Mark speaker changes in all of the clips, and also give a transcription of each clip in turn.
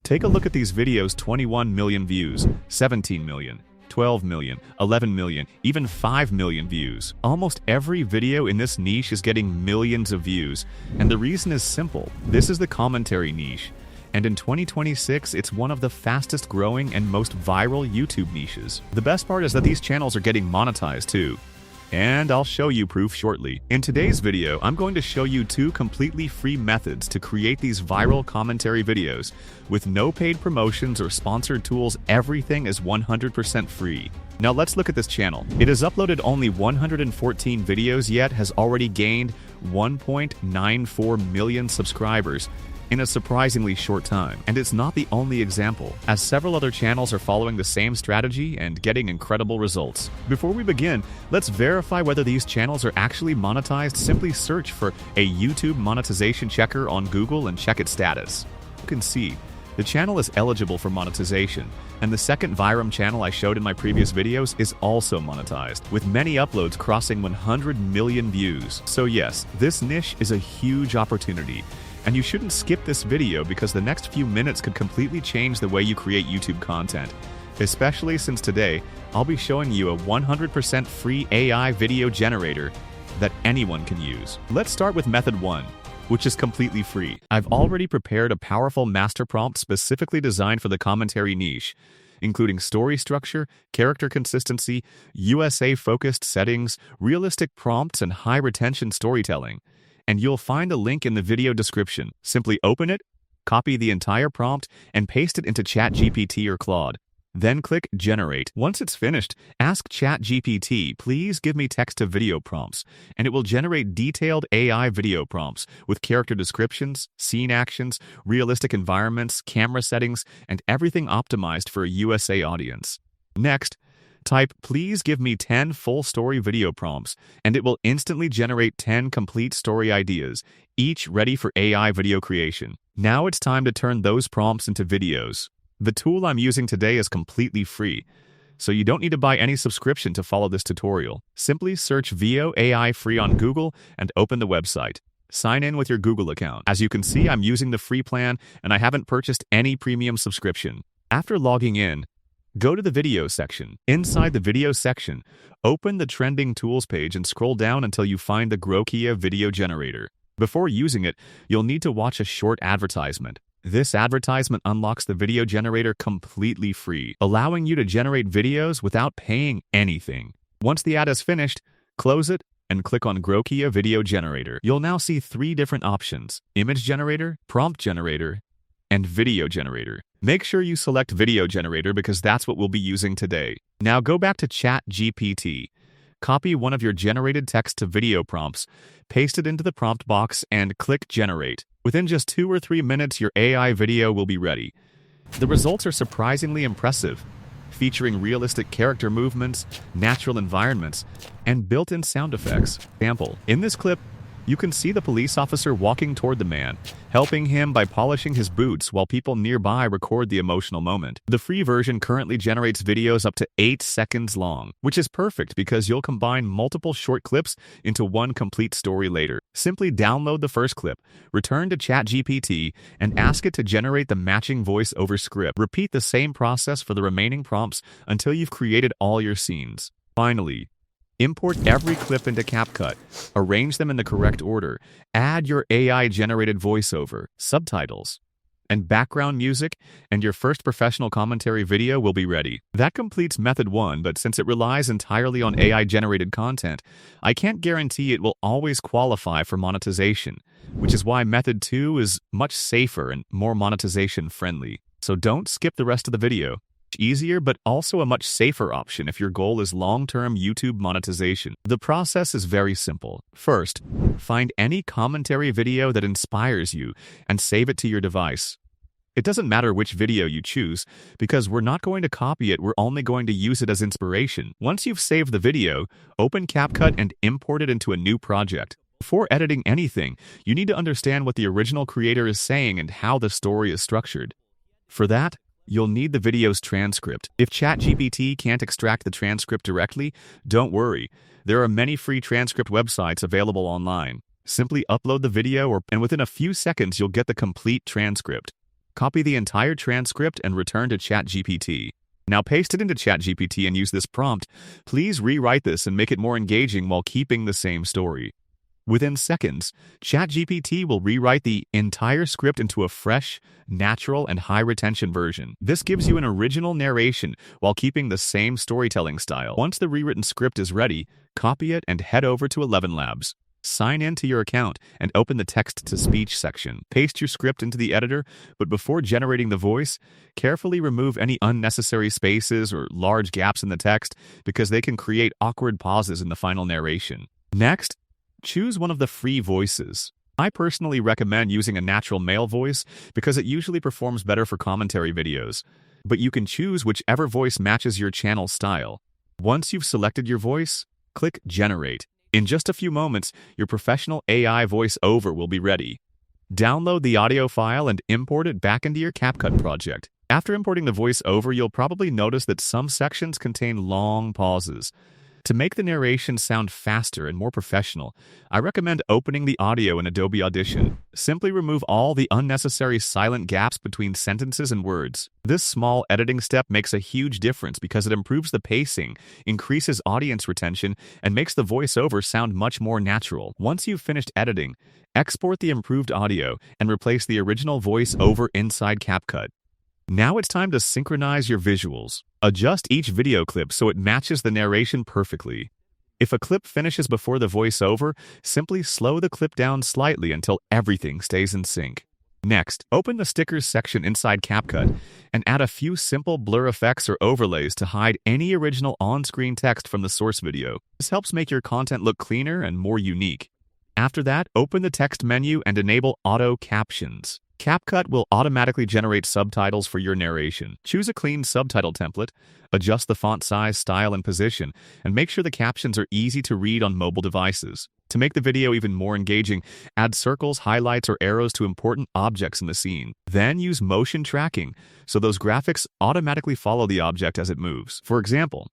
Speaker 1: Take a look at these videos: 21 million views, 17 million, 12 million, 11 million, even 5 million views. Almost every video in this niche is getting millions of views, and the reason is simple. This is the commentary niche, and in 2026, it's one of the fastest growing and most viral YouTube niches. The best part is that these channels are getting monetized too. And I'll show you proof shortly. In today's video, I'm going to show you 2 completely free methods to create these viral commentary videos. With no paid promotions or sponsored tools, everything is 100% free. Now let's look at this channel. It has uploaded only 114 videos yet has already gained 1.94 million subscribers in a surprisingly short time. And it's not the only example, as several other channels are following the same strategy and getting incredible results. Before we begin, let's verify whether these channels are actually monetized. Simply search for a YouTube monetization checker on Google and check its status. You can see the channel is eligible for monetization, and the second VIRUM channel I showed in my previous videos is also monetized, with many uploads crossing 100 million views. So yes, this niche is a huge opportunity. And you shouldn't skip this video because the next few minutes could completely change the way you create YouTube content. Especially since today, I'll be showing you a 100% free AI video generator that anyone can use. Let's start with method 1, which is completely free. I've already prepared a powerful master prompt specifically designed for the commentary niche, including story structure, character consistency, USA-focused settings, realistic prompts, and high-retention storytelling. And you'll find a link in the video description. Simply open it, copy the entire prompt, and paste it into ChatGPT or Claude. Then click Generate. Once it's finished, ask ChatGPT, please give me text-to-video prompts, and it will generate detailed AI video prompts with character descriptions, scene actions, realistic environments, camera settings, and everything optimized for a USA audience. Next, type, please give me 10 full story video prompts, and it will instantly generate 10 complete story ideas, each ready for AI video creation. Now it's time to turn those prompts into videos. The tool I'm using today is completely free, so you don't need to buy any subscription to follow this tutorial. Simply search VIRUM AI free on Google and open the website. Sign in with your Google account. As you can see, I'm using the free plan, and I haven't purchased any premium subscription. After logging in, go to the video section. Inside the video section, open the trending tools page and scroll down until you find the Grok AI video generator. Before using it, you'll need to watch a short advertisement. This advertisement unlocks the video generator completely free, allowing you to generate videos without paying anything. Once the ad is finished, close it and click on Grok AI video generator. You'll now see 3 different options: image generator, prompt generator, and video generator. Make sure you select video generator because that's what we'll be using today. Now go back to ChatGPT. Copy one of your generated text to video prompts, paste it into the prompt box, and click Generate. Within just 2 or 3 minutes, your AI video will be ready. The results are surprisingly impressive, featuring realistic character movements, natural environments, and built-in sound effects. Example: in this clip, you can see the police officer walking toward the man, helping him by polishing his boots while people nearby record the emotional moment. The free version currently generates videos up to 8 seconds long, which is perfect because you'll combine multiple short clips into one complete story later. Simply download the first clip, return to ChatGPT, and ask it to generate the matching voice-over script. Repeat the same process for the remaining prompts until you've created all your scenes. Finally, import every clip into CapCut, arrange them in the correct order, add your AI-generated voiceover, subtitles, and background music, and your first professional commentary video will be ready. That completes method 1, but since it relies entirely on AI-generated content, I can't guarantee it will always qualify for monetization, which is why method 2 is much safer and more monetization-friendly. So don't skip the rest of the video. Easier, but also a much safer option if your goal is long-term YouTube monetization. The process is very simple. First, find any commentary video that inspires you and save it to your device. It doesn't matter which video you choose, because we're not going to copy it, we're only going to use it as inspiration. Once you've saved the video, open CapCut and import it into a new project. Before editing anything, you need to understand what the original creator is saying and how the story is structured. For that, you'll need the video's transcript. If ChatGPT can't extract the transcript directly, don't worry. There are many free transcript websites available online. Simply upload the video and within a few seconds you'll get the complete transcript. Copy the entire transcript and return to ChatGPT. Now paste it into ChatGPT and use this prompt. Please rewrite this and make it more engaging while keeping the same story. Within seconds, ChatGPT will rewrite the entire script into a fresh, natural, and high-retention version. This gives you an original narration while keeping the same storytelling style. Once the rewritten script is ready, copy it and head over to ElevenLabs. Sign in to your account and open the text-to-speech section. Paste your script into the editor, but before generating the voice, carefully remove any unnecessary spaces or large gaps in the text because they can create awkward pauses in the final narration. Next, choose one of the free voices. I personally recommend using a natural male voice because it usually performs better for commentary videos, but you can choose whichever voice matches your channel style. Once you've selected your voice, click Generate. In just a few moments, your professional AI voice-over will be ready. Download the audio file and import it back into your CapCut project. After importing the voice-over, you'll probably notice that some sections contain long pauses. To make the narration sound faster and more professional, I recommend opening the audio in Adobe Audition. Simply remove all the unnecessary silent gaps between sentences and words. This small editing step makes a huge difference because it improves the pacing, increases audience retention, and makes the voiceover sound much more natural. Once you've finished editing, export the improved audio and replace the original voice-over inside CapCut. Now it's time to synchronize your visuals. Adjust each video clip so it matches the narration perfectly. If a clip finishes before the voiceover, simply slow the clip down slightly until everything stays in sync. Next, open the stickers section inside CapCut and add a few simple blur effects or overlays to hide any original on-screen text from the source video. This helps make your content look cleaner and more unique. After that, open the text menu and enable auto captions. CapCut will automatically generate subtitles for your narration. Choose a clean subtitle template, adjust the font size, style, and position, and make sure the captions are easy to read on mobile devices. To make the video even more engaging, add circles, highlights, or arrows to important objects in the scene. Then use motion tracking, so those graphics automatically follow the object as it moves. For example,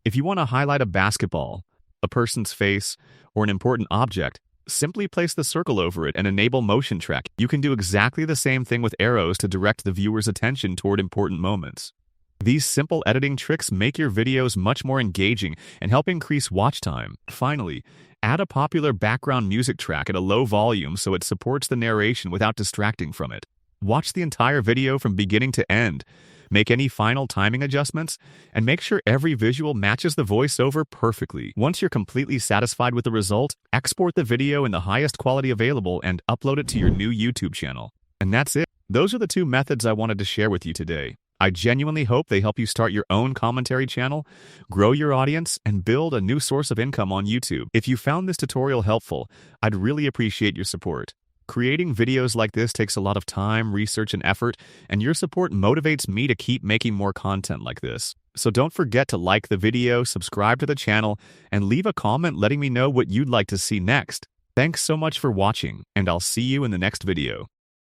Speaker 1: if you want to highlight a basketball, a person's face, or an important object, simply place the circle over it and enable motion track. You can do exactly the same thing with arrows to direct the viewer's attention toward important moments. These simple editing tricks make your videos much more engaging and help increase watch time. Finally, add a popular background music track at a low volume so it supports the narration without distracting from it. Watch the entire video from beginning to end. Make any final timing adjustments, and make sure every visual matches the voiceover perfectly. Once you're completely satisfied with the result, export the video in the highest quality available and upload it to your new YouTube channel. And that's it. Those are the two methods I wanted to share with you today. I genuinely hope they help you start your own commentary channel, grow your audience, and build a new source of income on YouTube. If you found this tutorial helpful, I'd really appreciate your support. Creating videos like this takes a lot of time, research, and effort, and your support motivates me to keep making more content like this. So don't forget to like the video, subscribe to the channel, and leave a comment letting me know what you'd like to see next. Thanks so much for watching, and I'll see you in the next video.